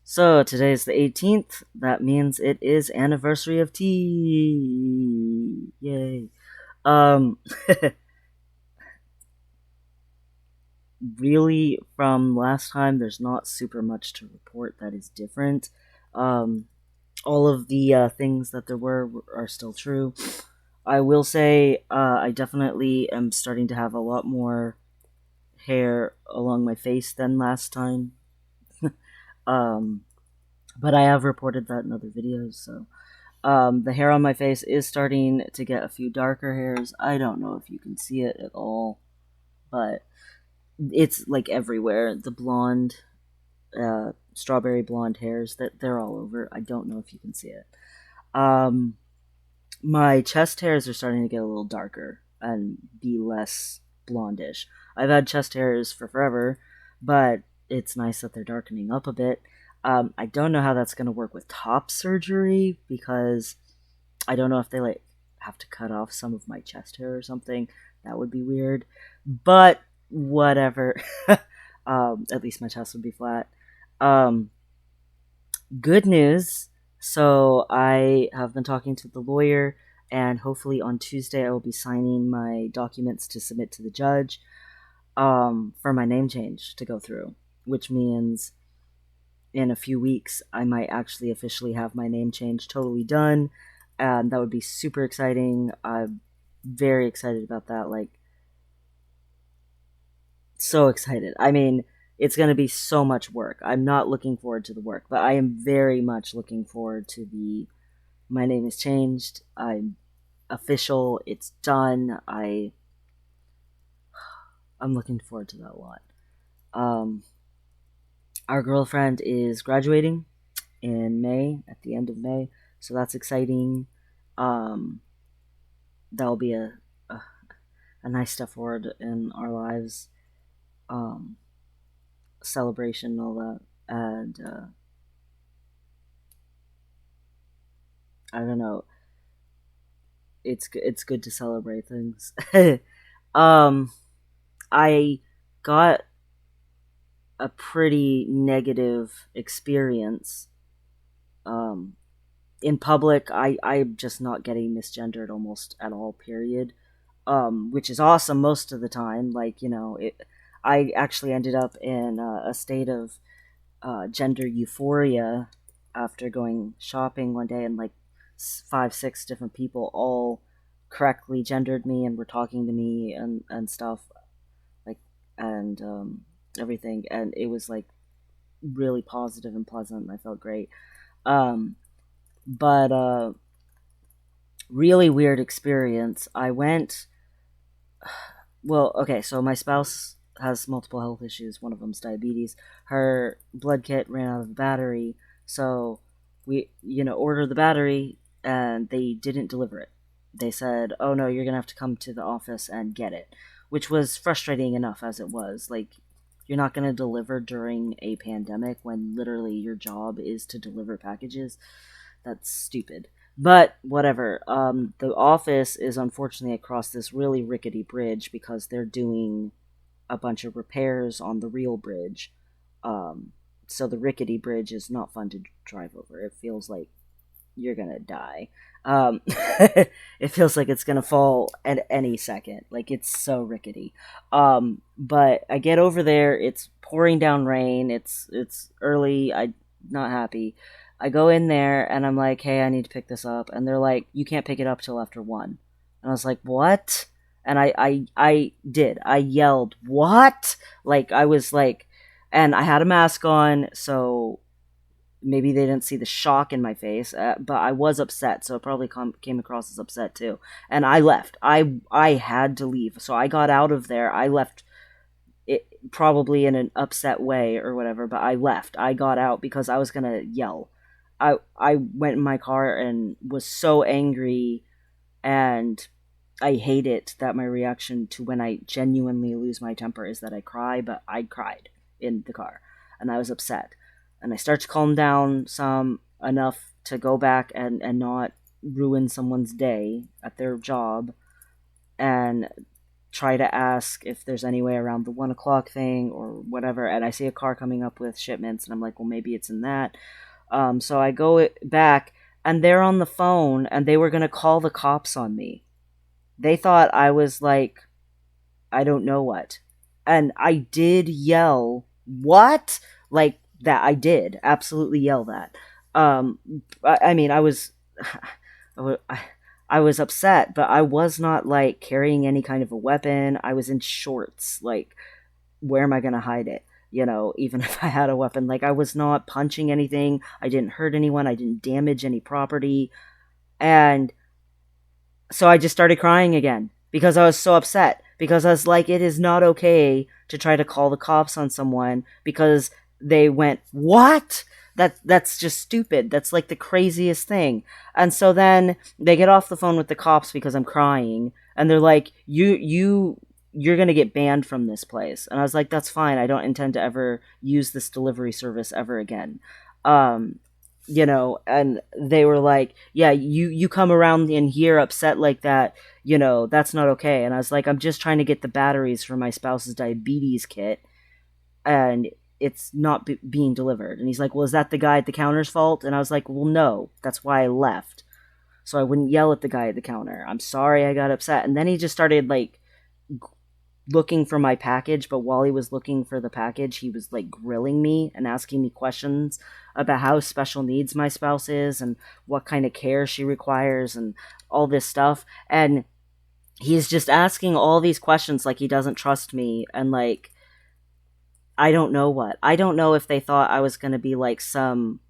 So today's the 18th. That means it is anniversary of tea. Yay. Um Really from last time there's not super much to report that is different. Um all of the things that there were are still true. I will say I definitely am starting to have a lot more hair along my face than last time. Um but I have reported that in other videos, so the hair on my face is starting to get a few darker hairs. I don't know if you can see it at all, but it's like everywhere. The blonde, strawberry blonde hairs, that they're all over. I don't know if you can see it. Um, my chest hairs are starting to get a little darker and be less blondish. I've had chest hairs for forever, but it's nice that they're darkening up a bit. I don't know how that's going to work with top surgery because I don't know if they like have to cut off some of my chest hair or something. That would be weird, but whatever. At least my chest would be flat. Um, Good news. So I have been talking to the lawyer, and hopefully on Tuesday I will be signing my documents to submit to the judge for my name change to go through, which means in a few weeks I might actually officially have my name change totally done, and that would be super exciting. I'm very excited about that. Like, so excited. I mean, it's going to be so much work. I'm not looking forward to the work, but I am very much looking forward to the my name is changed. I'm official. It's done. I'm looking forward to that a lot. Um our girlfriend is graduating in May, at the end of May, so that's exciting. Um that'll be a nice step forward in our lives. Um Celebration and all that. And I don't know, it's good to celebrate things. um, I got a pretty negative experience. Um, in public, I'm just not getting misgendered almost at all. Period. Which is awesome most of the time. Like, it. I actually ended up in a state of gender euphoria after going shopping one day, and like 5, 6 different people all correctly gendered me and were talking to me and stuff, like, and everything, and it was like really positive and pleasant, and I felt great. um but Really weird experience. I went Well, okay, so my spouse has multiple health issues. One of them's diabetes. Her blood kit ran out of battery, so we, ordered the battery, and they didn't deliver it. They said, "Oh no, you're gonna have to come to the office and get it," which was frustrating enough as it was. Like, you're not gonna deliver during a pandemic when literally your job is to deliver packages. That's stupid. But whatever. The office is unfortunately across this really rickety bridge because they're doing a bunch of repairs on the real bridge. So the rickety bridge is not fun to drive over. It feels like you're gonna die. It feels like it's gonna fall at any second. Like, it's so rickety. But I get over there. It's pouring down rain. It's early. I'm not happy. I go in there and I'm like, "Hey, I need to pick this up," and they're like, "You can't pick it up till after 1." And I was like, "What?" And I did. I yelled, "What?" Like, I was like, and I had a mask on, so maybe they didn't see the shock in my face, but I was upset, so it probably came across as upset too. And I left. I had to leave, so I got out of there. I left it probably in an upset way or whatever, but I left. I got out because I was gonna yell. I went in my car and was so angry, and I hate it that my reaction to when I genuinely lose my temper is that I cry, but I cried in the car, and I was upset. And I start to calm down some enough to go back and not ruin someone's day at their job. And try to ask if there's any way around the 1 o'clock thing or whatever. And I see a car coming up with shipments, and I'm like, well, maybe it's in that. So I go back, and they're on the phone, and they were going to call the cops on me. They thought I was like, I don't know what. And I did yell, what? Like that. I did absolutely yell that. Um, I mean, I was, I was upset, but I was not like carrying any kind of a weapon. I was in shorts. Like, where am I going to hide it? You know, even if I had a weapon, like I was not punching anything. I didn't hurt anyone. I didn't damage any property. And so I just started crying again because I was so upset. Because I was like, it is not okay to try to call the cops on someone because they went, what? That's just stupid. That's like the craziest thing. And so then they get off the phone with the cops because I'm crying, and they're like, you're gonna get banned from this place. And I was like, that's fine. I don't intend to ever use this delivery service ever again. Um, and they were like, yeah, you come around in here upset like that, that's not okay. And I was like, I'm just trying to get the batteries for my spouse's diabetes kit, and it's not being delivered. And he's like, well, is that the guy at the counter's fault? And I was like, well, no, that's why I left, so I wouldn't yell at the guy at the counter. I'm sorry I got upset. And then he just started like looking for my package, but while he was looking for the package, he was like grilling me and asking me questions about how special needs my spouse is and what kind of care she requires and all this stuff. And he's just asking all these questions like he doesn't trust me, and like I don't know what. I don't know if they thought I was going to be like some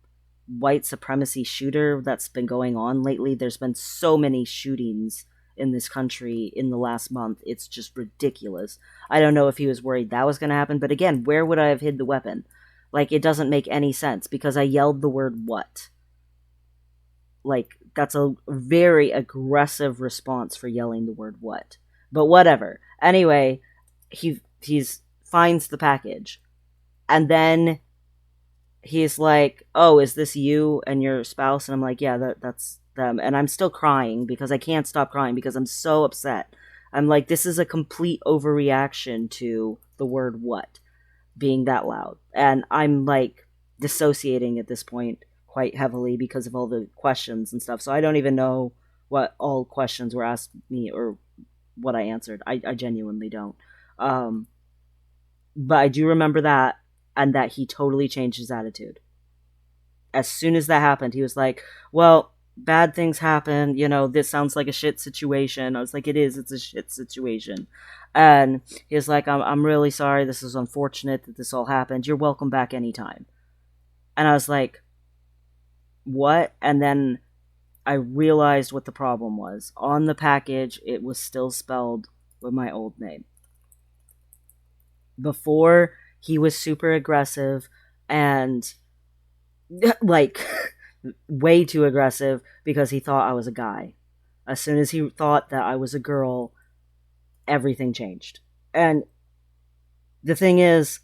white supremacy shooter that's been going on lately. There's been so many shootings in this country in the last month. It's just ridiculous. I don't know if he was worried that was going to happen, but again, where would I have hid the weapon? Like, it doesn't make any sense because I yelled the word what. Like, that's a very aggressive response for yelling the word what. But whatever. Anyway, he's finds the package. And then he's like, oh, is this you and your spouse? And I'm like, yeah, that's them. And I'm still crying because I can't stop crying because I'm so upset. I'm like, this is a complete overreaction to the word what being that loud. And I'm like dissociating at this point quite heavily because of all the questions and stuff. So I don't even know what all questions were asked me or what I answered. I genuinely don't. But I do remember that, and that he totally changed his attitude. As soon as that happened, he was like, well, bad things happen, this sounds like a shit situation. I was like, it is, it's a shit situation. And he was like, I'm really sorry, this is unfortunate that this all happened. You're welcome back anytime. And I was like, what? And then I realized what the problem was. On the package, it was still spelled with my old name. Before, he was super aggressive and like way too aggressive because he thought I was a guy. As soon as he thought that I was a girl, everything changed. And the thing is,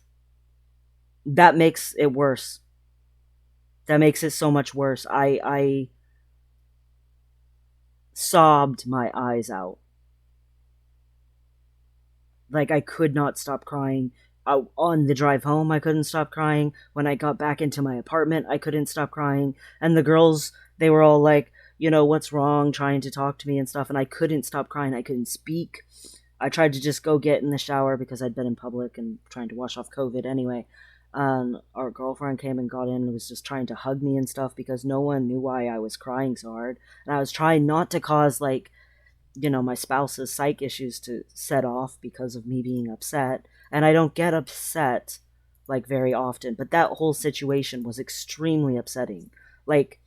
that makes it worse. That makes it so much worse. I sobbed my eyes out. Like, I could not stop crying. On the drive home, I couldn't stop crying. When I got back into my apartment, I couldn't stop crying. And the girls, they were all like, what's wrong, trying to talk to me and stuff. And I couldn't stop crying. I couldn't speak. I tried to just go get in the shower because I'd been in public and trying to wash off COVID anyway. Our girlfriend came and got in and was just trying to hug me and stuff because no one knew why I was crying so hard. And I was trying not to cause, like, my spouse's psych issues to set off because of me being upset. And I don't get upset, like, very often. But that whole situation was extremely upsetting. Like,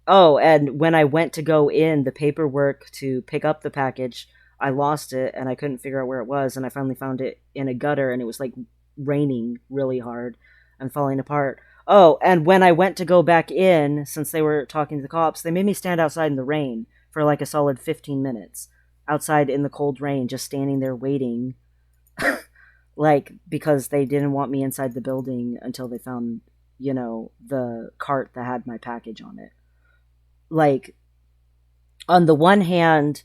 oh, and when I went to go in the paperwork to pick up the package, I lost it and I couldn't figure out where it was. And I finally found it in a gutter, and it was, like, raining really hard and falling apart. Oh, and when I went to go back in, since they were talking to the cops, they made me stand outside in the rain for like a solid 15 minutes. Outside in the cold rain, just standing there waiting. Like, because they didn't want me inside the building until they found, the cart that had my package on it. Like, on the one hand,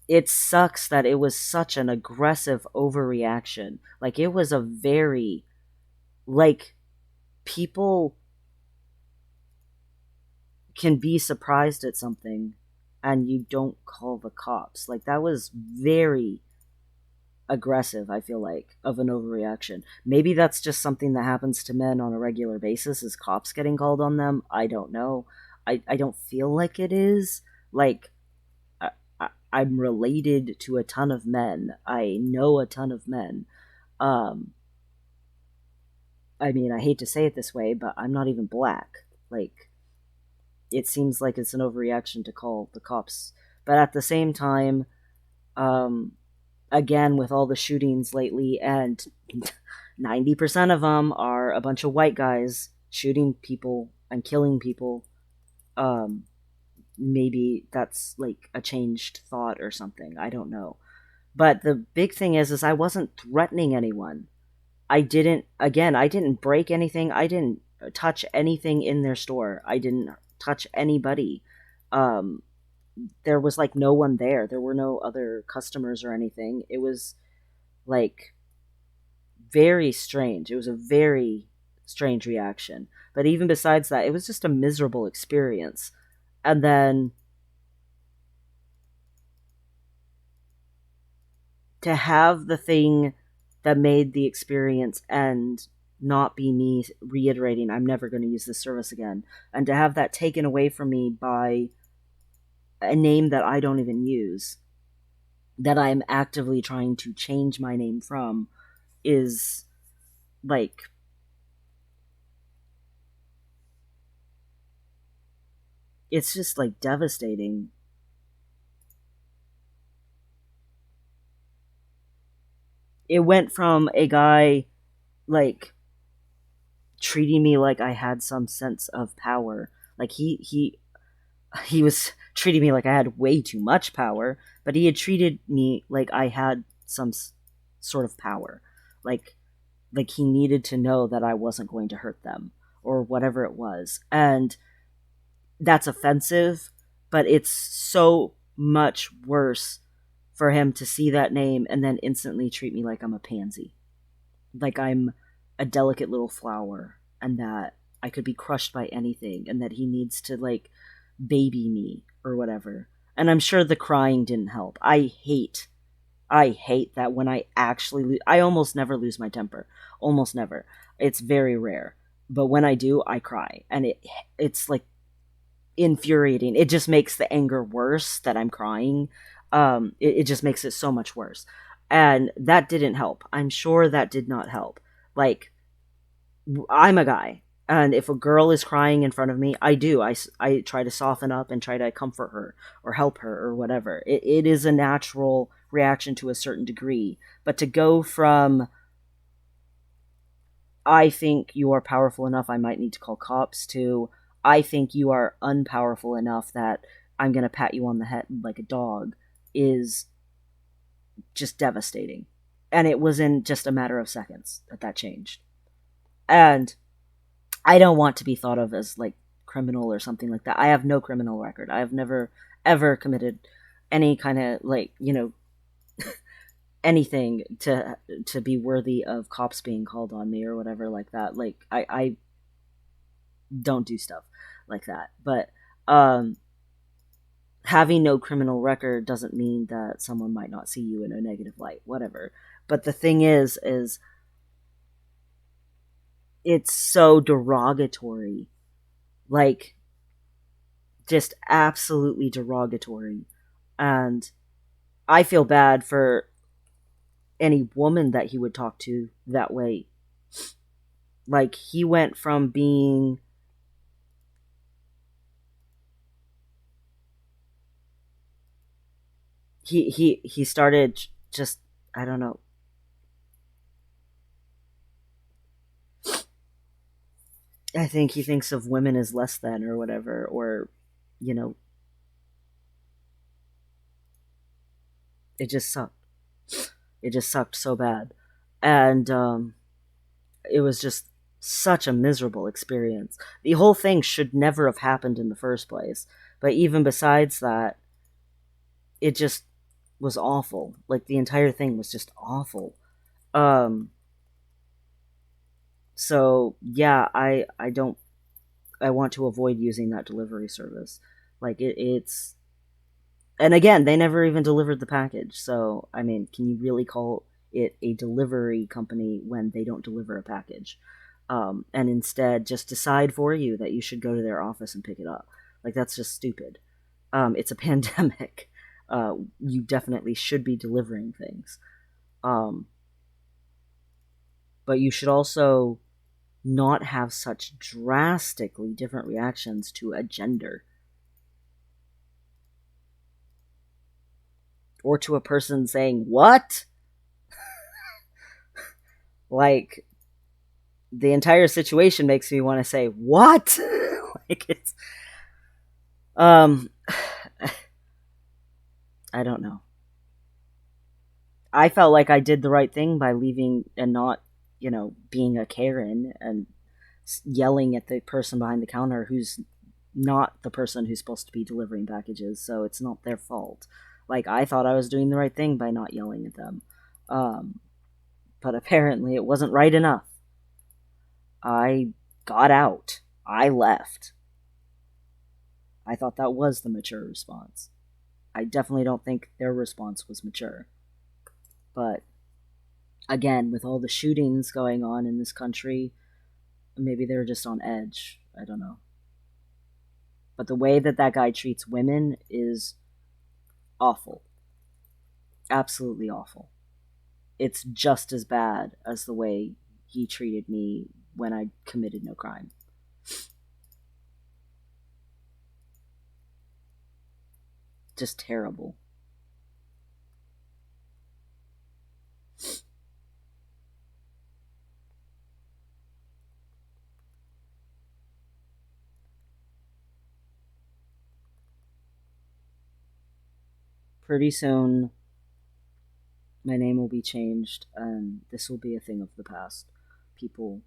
it sucks that it was such an aggressive overreaction. Like, it was a very, like, people can be surprised at something and you don't call the cops. Like, that was very aggressive, I feel like, of an overreaction. Maybe that's just something that happens to men on a regular basis, is cops getting called on them. I don't know. I don't feel like it is. Like, I'm related to a ton of men. I know a ton of men. Um, I mean, I hate to say it this way, but I'm not even black. Like, it seems like it's an overreaction to call the cops. But at the same time, um, again, with all the shootings lately, and 90% of them are a bunch of white guys shooting people and killing people, um, maybe that's like a changed thought or something. I don't know. But the big thing is I wasn't threatening anyone. I didn't break anything. I didn't touch anything in their store. I didn't touch anybody. Um, there was like no one there. There were no other customers or anything. It was like very strange. It was a very strange reaction. But even besides that, it was just a miserable experience. And then to have the thing that made the experience end not be me reiterating I'm never going to use this service again, and to have that taken away from me by a name that I don't even use, that I'm actively trying to change my name from, is like, it's just like devastating. It went from a guy like treating me like I had some sense of power. Like, he was treating me like I had way too much power, but he had treated me like I had some sort of power. Like like he needed to know that I wasn't going to hurt them or whatever it was. And that's offensive, but it's so much worse for him to see that name and then instantly treat me like I'm a pansy. Like I'm a delicate little flower and that I could be crushed by anything and that he needs to like baby me or whatever. And I'm sure the crying didn't help. I hate that when I actually I almost never lose my temper. Almost never. It's very rare. But when I do, I cry. And it's like infuriating. It just makes the anger worse that I'm crying. It just makes it so much worse. And that didn't help. I'm sure that did not help. Like, I'm a guy, and if a girl is crying in front of me, I try to soften up and try to comfort her or help her or whatever. It is a natural reaction to a certain degree. But to go from, I think you are powerful enough, I might need to call cops, to, I think you are unpowerful enough that I'm going to pat you on the head like a dog, is just devastating. And it was in just a matter of seconds that that changed. And I don't want to be thought of as like criminal or something like that. I have no criminal record. I have never ever committed any kind of like, anything to be worthy of cops being called on me or whatever like that. Like I don't do stuff like that. But having no criminal record doesn't mean that someone might not see you in a negative light, whatever. But the thing is it's so derogatory. Like, just absolutely derogatory. And I feel bad for any woman that he would talk to that way. Like, he went from being he started just, I don't know. I think he thinks of women as less than or whatever, or you know, it just sucked. It just sucked so bad. And it was just such a miserable experience. The whole thing should never have happened in the first place. But even besides that, it just was awful. Like, the entire thing was just awful. Um, so yeah, I don't I want to avoid using that delivery service. Like it's and again, they never even delivered the package. So I mean, can you really call it a delivery company when they don't deliver a package? And instead just decide for you that you should go to their office and pick it up. Like, that's just stupid. It's a pandemic. You definitely should be delivering things. Um, but you should also not have such drastically different reactions to a gender or to a person saying, "What?" Like, the entire situation makes me want to say, "What?" Like, it's. Um, I don't know. I felt like I did the right thing by leaving and not, being a Karen and yelling at the person behind the counter who's not the person who's supposed to be delivering packages, so it's not their fault. Like, I thought I was doing the right thing by not yelling at them. Um, but apparently it wasn't right enough. I got out. I left. I thought that was the mature response. I definitely don't think their response was mature. But again, with all the shootings going on in this country, maybe they're just on edge. I don't know. But the way that that guy treats women is awful. Absolutely awful. It's just as bad as the way he treated me when I committed no crime. Just terrible. Pretty soon, my name will be changed, and this will be a thing of the past. People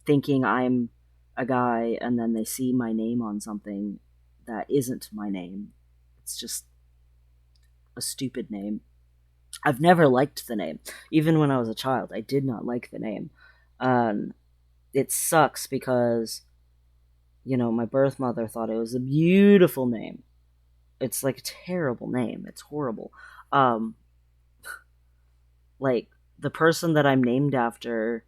thinking I'm a guy, and then they see my name on something that isn't my name. It's just a stupid name. I've never liked the name. Even when I was a child, I did not like the name. It sucks because, my birth mother thought it was a beautiful name. It's like a terrible name. It's horrible. Um, like, the person that I'm named after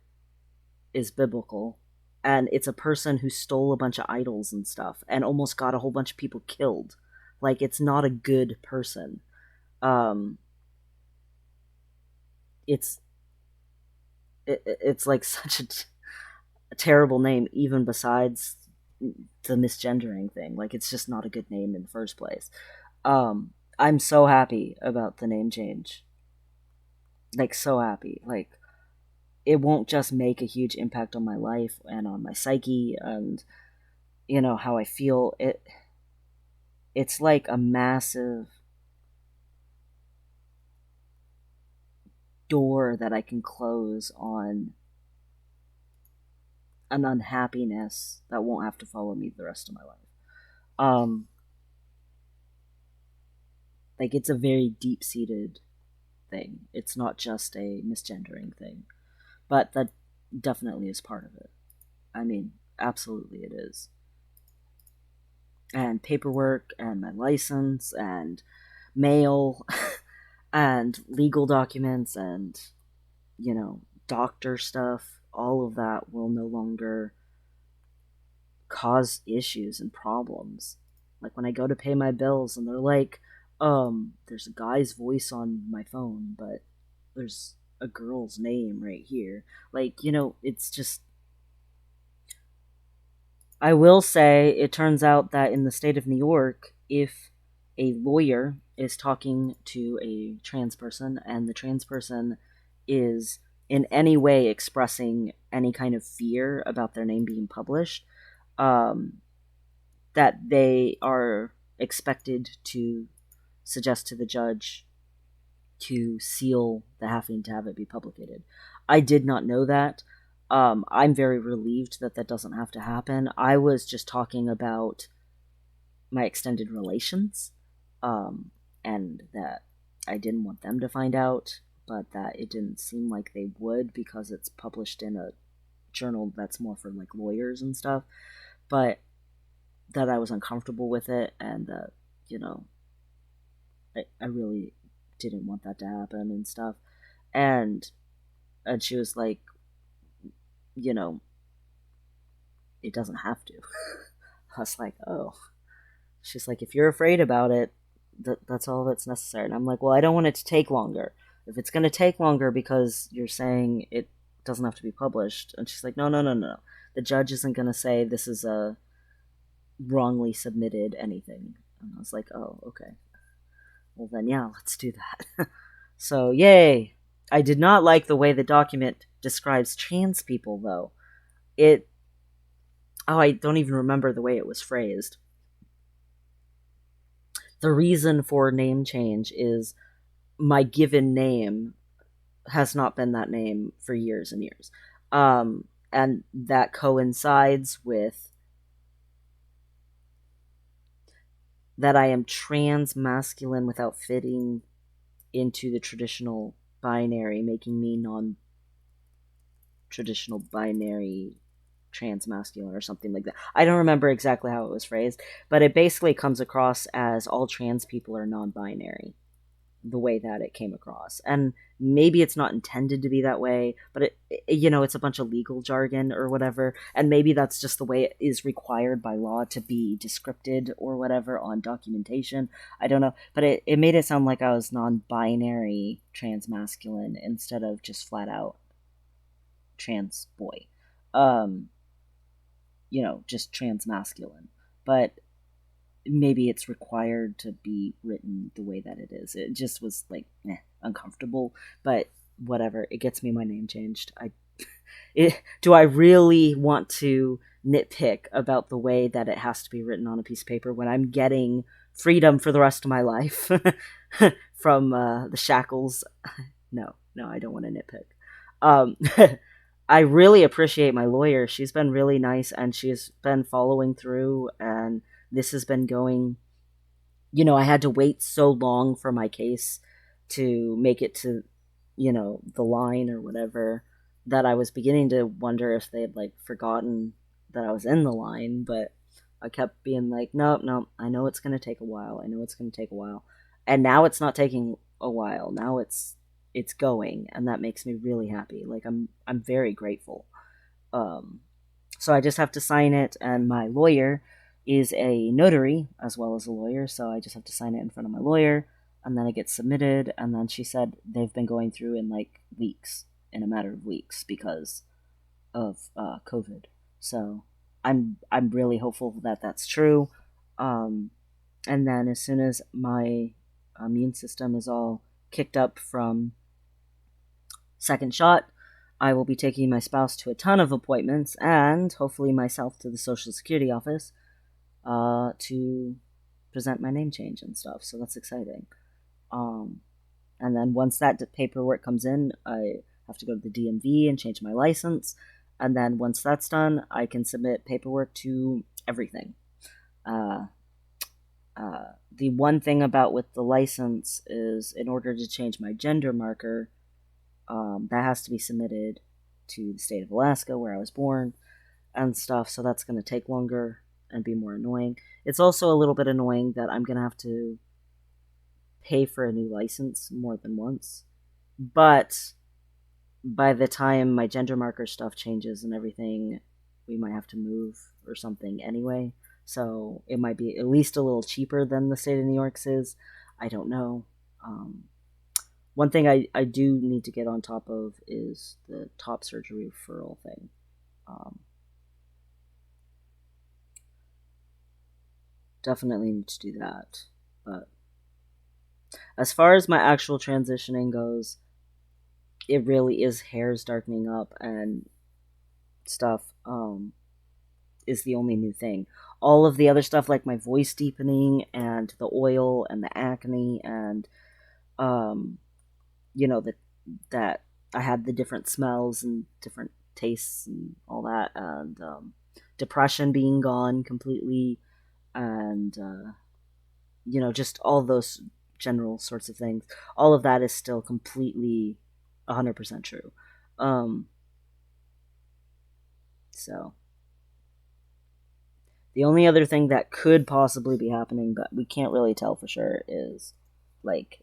is biblical, and it's a person who stole a bunch of idols and stuff and almost got a whole bunch of people killed. Like, it's not a good person. Um, it's it's like such a terrible name, even besides the misgendering thing. Like, it's just not a good name in the first place. I'm so happy about the name change. Like, so happy. Like, it won't just make a huge impact on my life and on my psyche and how I feel. It's like a massive door that I can close on an unhappiness that won't have to follow me the rest of my life. Um, like, it's a very deep seated thing. It's not just a misgendering thing, but that definitely is part of it. I mean, absolutely it is. And paperwork and my license and mail and legal documents and, doctor stuff, all of that will no longer cause issues and problems. Like, when I go to pay my bills and they're like, there's a guy's voice on my phone, but there's a girl's name right here. Like, it's just. I will say it turns out that in the state of New York, if a lawyer is talking to a trans person and the trans person is in any way expressing any kind of fear about their name being published, um, that they are expected to suggest to the judge to seal the having to have it be publicated. I did not know that. I'm very relieved that that doesn't have to happen. I was just talking about my extended relations, and that I didn't want them to find out, but that it didn't seem like they would because it's published in a journal that's more for like lawyers and stuff. But that I was uncomfortable with it, and that, you know, I really didn't want that to happen and stuff. And she was like, you know, it doesn't have to. I was like, oh. She's like, if you're afraid about it, that's all that's necessary. And I'm like, well, I don't want it to take longer. If it's going to take longer because you're saying it doesn't have to be published. And she's like, no, no, no, no. The judge isn't going to say this is a wrongly submitted anything. And I was like, oh, okay. Well, then, yeah, let's do that. So, yay. I did not like the way the document describes trans people, though. I don't even remember the way it was phrased. The reason for name change is my given name has not been that name for years and years. And that coincides with that I am trans masculine without fitting into the traditional binary, making me non traditional binary trans masculine or something like that. I don't remember exactly how it was phrased, but it basically comes across as all trans people are non binary, the way that it came across. And maybe it's not intended to be that way, but it's a bunch of legal jargon or whatever, and maybe that's just the way it is required by law to be descripted or whatever on documentation. I don't know, but it made it sound like I was non-binary trans masculine instead of just flat out trans boy. Just trans masculine. But maybe it's required to be written the way that it is. It just was like uncomfortable, but whatever. It gets me my name changed. Do I really want to nitpick about the way that it has to be written on a piece of paper when I'm getting freedom for the rest of my life from the shackles? No, I don't want to nitpick. I really appreciate my lawyer. She's been really nice, and she's been following through, and this has been going. I had to wait so long for my case to make it to, the line or whatever, that I was beginning to wonder if they had like forgotten that I was in the line. But I kept being like, nope, nope, I know it's going to take a while. I know it's going to take a while. And now it's not taking a while. Now it's going, and that makes me really happy. Like I'm very grateful. So I just have to sign it, and my lawyer is a notary as well as a lawyer, so I just have to sign it in front of my lawyer, and then it gets submitted. And then she said they've been going through in like weeks, in a matter of weeks, because of COVID. So I'm really hopeful that that's true. And then as soon as my immune system is all kicked up from second shot, I will be taking my spouse to a ton of appointments, and hopefully myself to the Social Security office to present my name change and stuff. So that's exciting. And then once that paperwork comes in, I have to go to the DMV and change my license. And then once that's done, I can submit paperwork to everything. The one thing about with the license is, in order to change my gender marker, that has to be submitted to the state of Alaska, where I was born, and stuff. So that's going to take longer and be more annoying. It's also a little bit annoying that I'm going to have to pay for a new license more than once. But by the time my gender marker stuff changes and everything, we might have to move or something anyway. So it might be at least a little cheaper than the state of New York's is. I don't know. One thing I do need to get on top of is the top surgery referral thing. Definitely need to do that. But as far as my actual transitioning goes, it really is hairs darkening up and stuff is the only new thing. All of the other stuff, like my voice deepening and the oil and the acne and that I had the different smells and different tastes and all that, and depression being gone completely, and just all those general sorts of things. All of that is still completely 100% true. Um, so the only other thing that could possibly be happening, but we can't really tell for sure, is like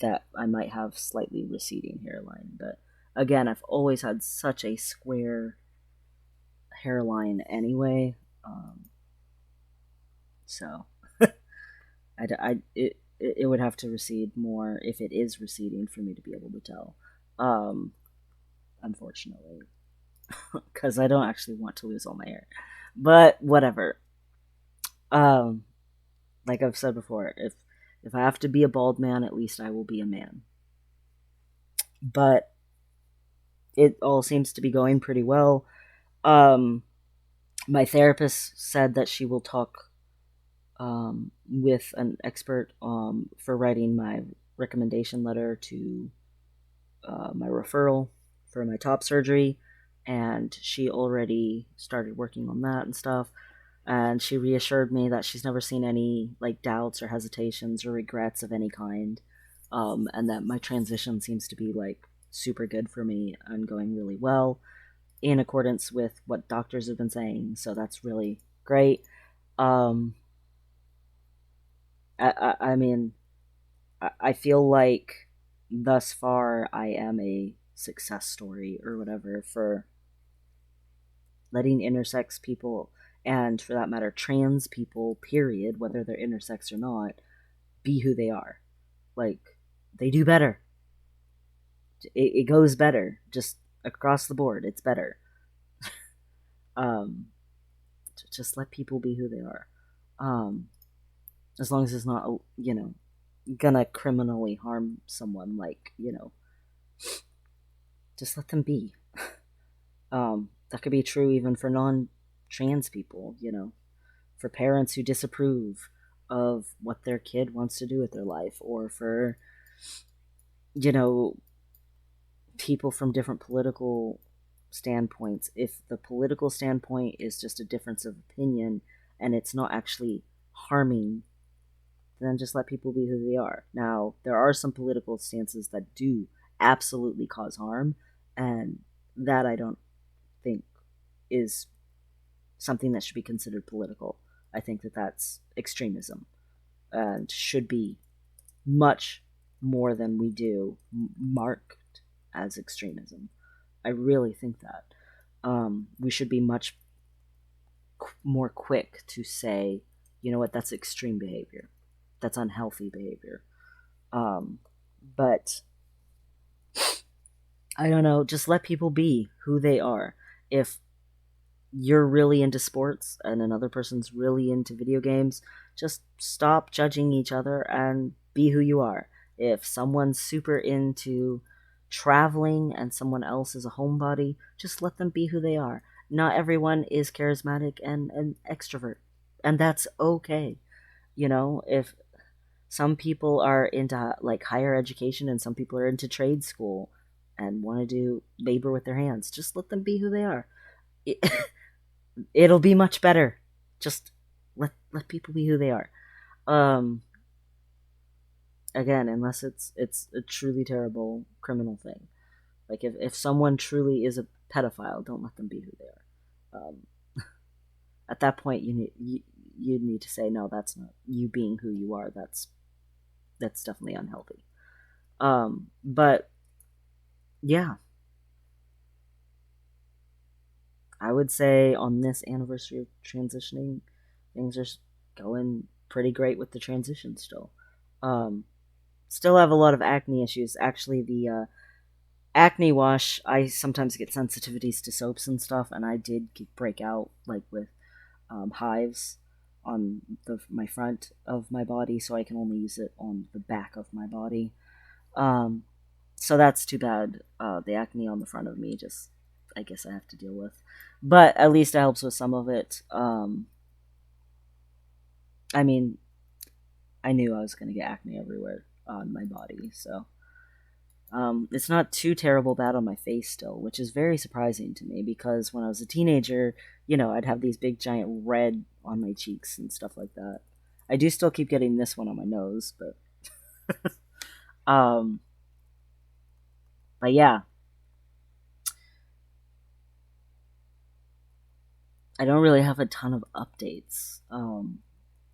that I might have slightly receding hairline. But again, I've always had such a square hairline anyway. So it would have to recede more if it is receding for me to be able to tell. Um, Unfortunately, because I don't actually want to lose all my hair. But whatever. Um, like I've said before, if I have to be a bald man, at least I will be a man. But it all seems to be going pretty well. Um, my therapist said that she will talk with an expert for writing my recommendation letter to my referral for my top surgery, and she already started working on that and stuff. And she reassured me that she's never seen any like doubts or hesitations or regrets of any kind, and that my transition seems to be like super good for me and going really well in accordance with what doctors have been saying. So that's really great. Um, I mean, I feel like thus far I am a success story or whatever for letting intersex people, and for that matter trans people period, whether they're intersex or not, be who they are. Like, they do better. It goes better just across the board. It's better. um just let people be who they are, um as long as it's not, gonna criminally harm someone, like, just let them be. That could be true even for non-trans people, for parents who disapprove of what their kid wants to do with their life, or for, you know, people from different political standpoints. If the political standpoint is just a difference of opinion and it's not actually harming, then just let people be who they are. Now, there are some political stances that do absolutely cause harm, and that I don't think is something that should be considered political. I think that that's extremism and should be much more than we do marked as extremism. I really think that. We should be much more quick to say, you know what, that's extreme behavior. That's unhealthy behavior. But I don't know, just let people be who they are. If you're really into sports and another person's really into video games, just stop judging each other and be who you are. If someone's super into traveling and someone else is a homebody, just let them be who they are. Not everyone is charismatic and an extrovert, and that's okay. If some people are into like higher education and some people are into trade school and want to do labor with their hands, just let them be who they are. It'll be much better. Just let people be who they are. Um, Again, unless it's a truly terrible criminal thing. Like if someone truly is a pedophile, don't let them be who they are. At that point, you need to say no. That's not you being who you are. That's definitely unhealthy. But yeah, I would say on this anniversary of transitioning, things are going pretty great with the transition still. Um, Still have a lot of acne issues. Actually, the acne wash, I sometimes get sensitivities to soaps and stuff, and I did break out like with hives on my front of my body, so I can only use it on the back of my body. Um, so that's too bad. The acne on the front of me, just I guess I have to deal with, but at least it helps with some of it. I mean, I knew I was gonna get acne everywhere on my body, so it's not too terrible bad on my face still, which is very surprising to me because when I was a teenager, I'd have these big giant red on my cheeks and stuff like that. I do still keep getting this one on my nose, but um, but yeah, I don't really have a ton of updates.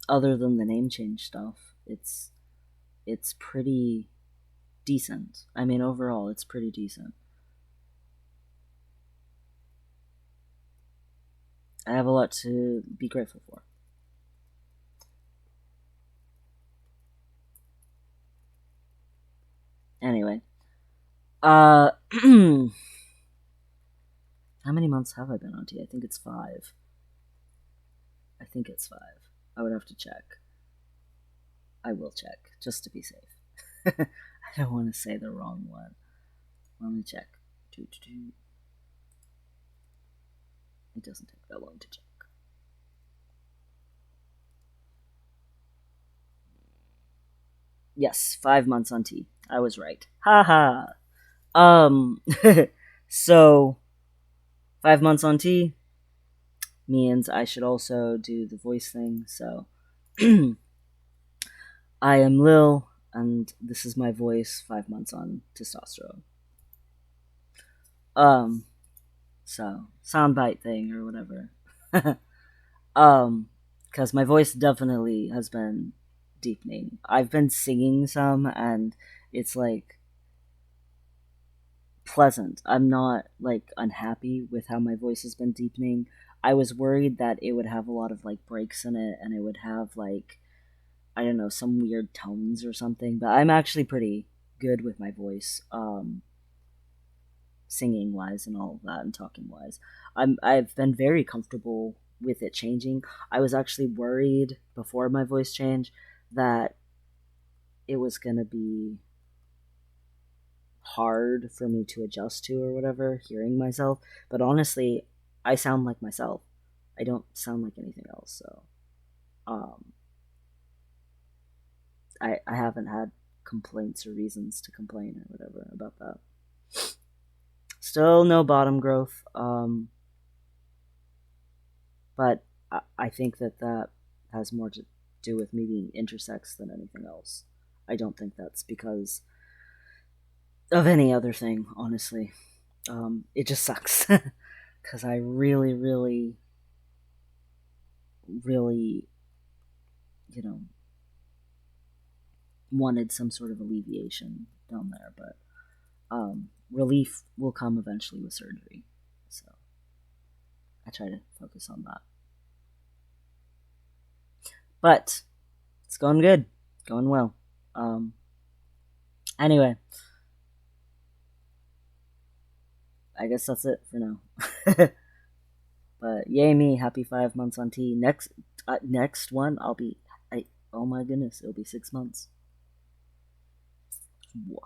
Other than the name change stuff, it's pretty decent. I mean, overall, it's pretty decent. I have a lot to be grateful for. Anyway, uh, how many months have I been on T? I think it's 5. I think it's 5. I would have to check. I will check just to be safe. I don't want to say the wrong one. Let me check. It doesn't take that long to check. Yes, 5 months on T. I was right. Haha. Um. So 5 months on T means I should also do the voice thing. So I am Lil, and this is my voice. 5 months on testosterone. Um. So soundbite thing or whatever. Because my voice definitely has been deepening. I've been singing some, and it's like pleasant. I'm not like unhappy with how my voice has been deepening. I was worried that it would have a lot of like breaks in it, and it would have like, I don't know, some weird tones or something. But I'm actually pretty good with my voice. Singing wise and all of that and talking wise. I've been very comfortable with it changing. I was actually worried before my voice change that it was gonna be hard for me to adjust to or whatever, hearing myself. But honestly, I sound like myself. I don't sound like anything else, so um I haven't had complaints or reasons to complain or whatever about that. Still no bottom growth. But I think that that has more to do with me being intersex than anything else. I don't think that's because of any other thing, honestly. It just sucks because I really, really, really, you know, wanted some sort of alleviation down there, but relief will come eventually with surgery. So I try to focus on that. But it's going good, going well. Um, anyway, I guess that's it for now. But yay me, happy 5 months on T. Next one, I'll be. Oh my goodness, it'll be 6 months. What?